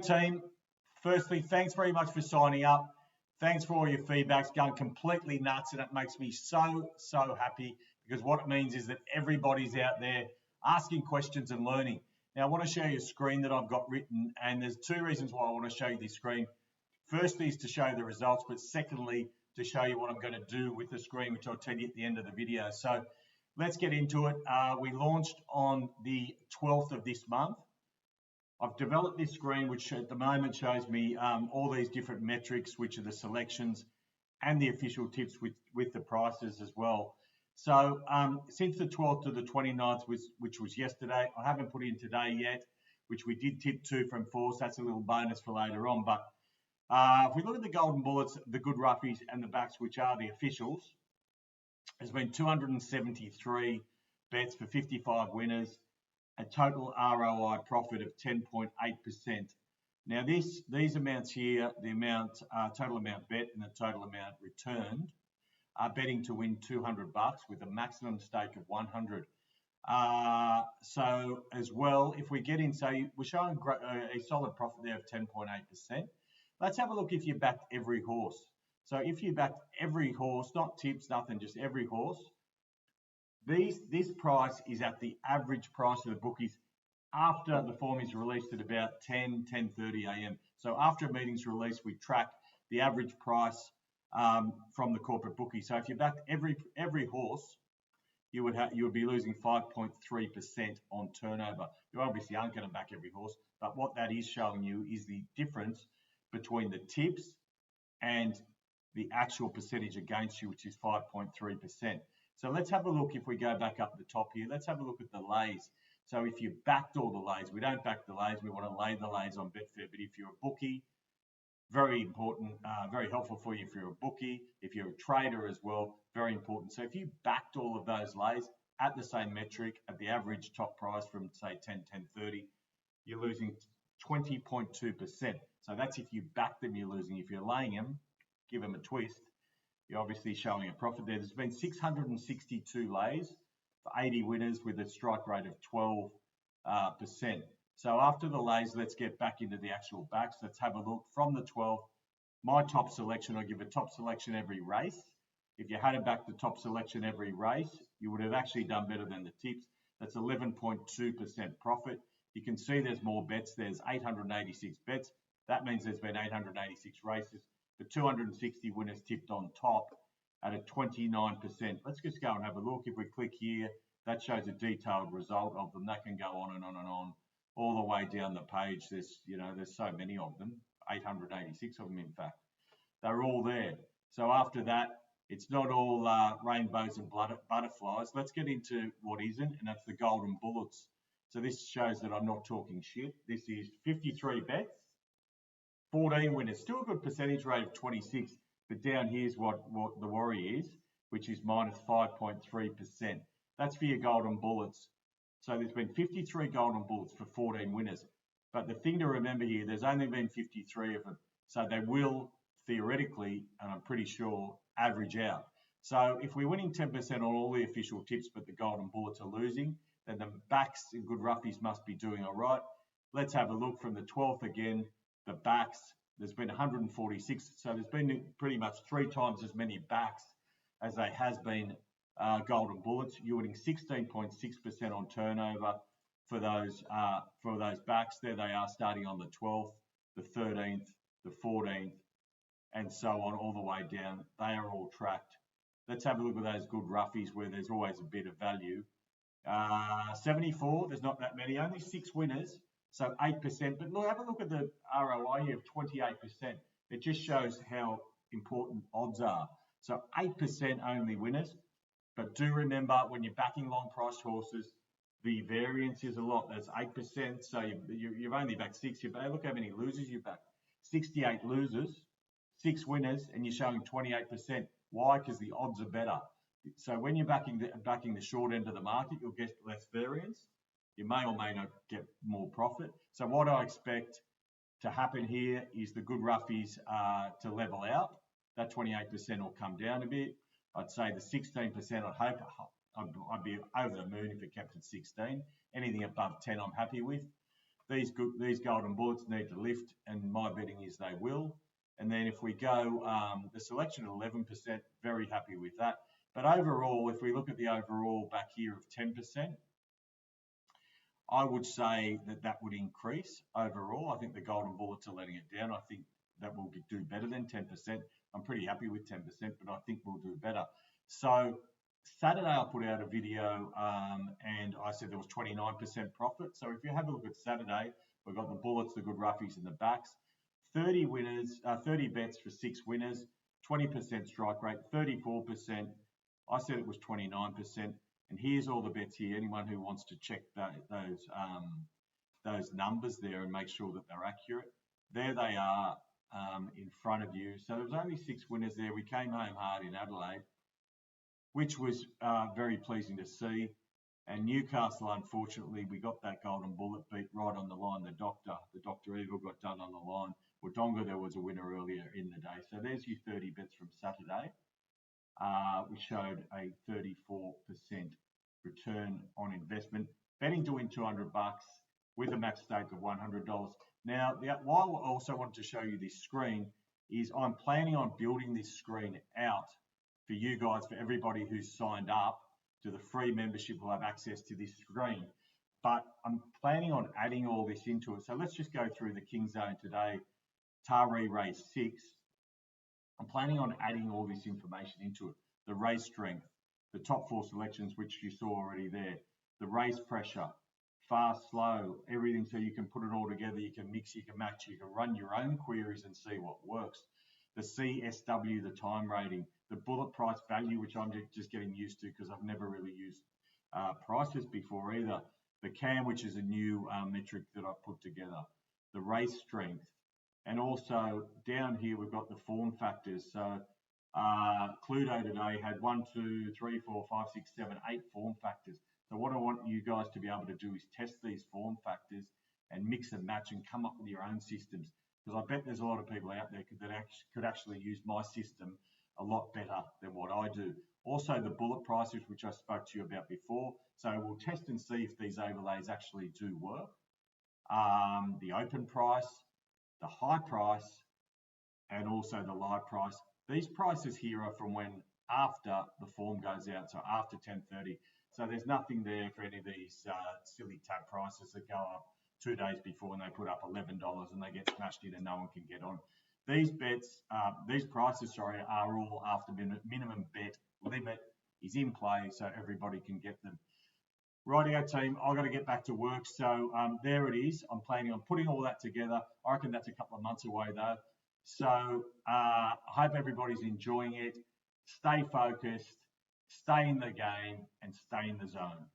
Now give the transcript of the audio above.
Team, firstly, thanks very much for signing up. Thanks for all your feedbacks, going completely nuts, and it makes me so happy because what it means is that everybody's out there asking questions and learning. Now, I want to show you a screen that I've got written, and there's two reasons why I want to show you this screen. Firstly is to show the results, but secondly, to show you what I'm going to do with the screen, which I'll tell you at the end of the video. So let's get into it. We launched on the 12th of this month. I've developed this screen, which at the moment shows me all these different metrics, which are the selections and the official tips with the prices as well. So since the 12th to the 29th, which was yesterday, I haven't put in today yet, which we did tip 2 from 4, so that's a little bonus for later on. But if we look at the golden bullets, the good roughies and the backs, which are the officials, there's been 273 bets for 55 winners, a total ROI profit of 10.8%. Now these amounts here, the amount total amount bet and the total amount returned, are betting to win $200 with a maximum stake of 100. So as well, if we get in, so we're showing a solid profit there of 10.8%. Let's have a look if you backed every horse. So if you backed every horse, not tips, nothing, just every horse, this price is at the average price of the bookies after the form is released at about 10:30 a.m. So after a meeting's released, we track the average price from the corporate bookie. So if you backed every horse, you would be losing 5.3% on turnover. You obviously aren't going to back every horse, but what that is showing you is the difference between the tips and the actual percentage against you, which is 5.3%. So let's have a look, if we go back up the top here, let's have a look at the lays. So if you backed all the lays, we don't back the lays, we want to lay the lays on Betfair, but if you're a bookie, very important, very helpful for you if you're a bookie, if you're a trader as well, very important. So if you backed all of those lays at the same metric, at the average top price from say 10:30, you're losing 20.2%. So that's if you back them, you're losing. If you're laying them, give them a twist, you're obviously showing a profit there. There's been 662 lays for 80 winners with a strike rate of 12%. So after the lays, let's get back into the actual backs. Let's have a look from the 12th. My top selection, I give a top selection every race. If you hadn't backed the top selection every race, you would have actually done better than the tips. That's 11.2% profit. You can see there's more bets. There's 886 bets. That means there's been 886 races. The 260 winners tipped on top at a 29%. Let's just go and have a look. If we click here, that shows a detailed result of them. That can go on and on and on, all the way down the page. There's so many of them, 886 of them in fact. They're all there. So after that, it's not all rainbows and butterflies. Let's get into what isn't, and that's the golden bullets. So this shows that I'm not talking shit. This is 53 bets, 14 winners, still a good percentage rate of 26, but down here's what the worry is, which is minus 5.3%. That's for your golden bullets. So there's been 53 golden bullets for 14 winners. But the thing to remember here, there's only been 53 of them. So they will theoretically, and I'm pretty sure, average out. So if we're winning 10% on all the official tips, but the golden bullets are losing, then the backs and good roughies must be doing all right. Let's have a look from the 12th again. The backs, there's been 146. So there's been pretty much 3 times as many backs as there has been golden bullets. You're winning 16.6% on turnover for those backs. There they are, starting on the 12th, the 13th, the 14th, and so on, all the way down. They are all tracked. Let's have a look at those good roughies where there's always a bit of value. 74, there's not that many, only 6 winners, so 8%. But look, have a look at the ROI here of 28%. It just shows how important odds are. So 8% only winners. But do remember, when you're backing long-priced horses, the variance is a lot. That's 8%. So you've only backed 6. Look how many losers you backed. 68 losers, 6 winners, and you're showing 28%. Why? Because the odds are better. So when you're backing the short end of the market, you'll get less variance. You may or may not get more profit. So what I expect to happen here is the good roughies to level out. That 28% will come down a bit. I'd say the 16%, I'd be over the moon if it kept at 16. Anything above 10, I'm happy with. these golden bullets need to lift, and my betting is they will. And then if we go the selection at 11%, very happy with that. But overall, if we look at the overall back here of 10%, I would say that would increase overall. I think the golden bullets are letting it down. I think that will do better than 10%. I'm pretty happy with 10%, but I think we'll do better. So Saturday I put out a video and I said there was 29% profit. So if you have a look at Saturday, we've got the bullets, the good roughies, and the backs. 30 winners, 30 bets for 6 winners, 20% strike rate, 34%. I said it was 29%. And here's all the bets here. Anyone who wants to check those numbers there and make sure that they're accurate, there they are in front of you. So there was only 6 winners there. We came home hard in Adelaide, which was very pleasing to see. And Newcastle, unfortunately, we got that golden bullet beat right on the line. The Dr. Evil got done on the line. Wodonga, there was a winner earlier in the day. So there's your 30 bets from Saturday. We showed a 34% return on investment. Betting to win $200 with a max stake of $100. Now, why I also wanted to show you this screen is I'm planning on building this screen out for you guys, for everybody who's signed up to the free membership will have access to this screen. But I'm planning on adding all this into it. So let's just go through the King Zone today. Taree race 6. I'm planning on adding all this information into it. The race strength, the top 4 selections, which you saw already there, the race pressure, fast, slow, everything, so you can put it all together, you can mix, you can match, you can run your own queries and see what works. The CSW, the time rating, the bullet price value, which I'm just getting used to because I've never really used prices before either. The CAM, which is a new metric that I've put together. The race strength. And also down here, we've got the form factors. So Cluedo today had 1, 2, 3, 4, 5, 6, 7, 8 form factors. So what I want you guys to be able to do is test these form factors and mix and match and come up with your own systems. Because I bet there's a lot of people out there that could actually use my system a lot better than what I do. Also the bullet prices, which I spoke to you about before. So we'll test and see if these overlays actually do work. The open price, the high price, and also the live price. These prices here are from when after the form goes out, so after 10:30. So there's nothing there for any of these silly tab prices that go up 2 days before and they put up $11 and they get smashed in and no one can get on. These bets, these prices, sorry, are all after minimum bet limit is in play, so everybody can get them. Rightio team, I've got to get back to work. So there it is. I'm planning on putting all that together. I reckon that's a couple of months away though. So I hope everybody's enjoying it. Stay focused, stay in the game, and stay in the zone.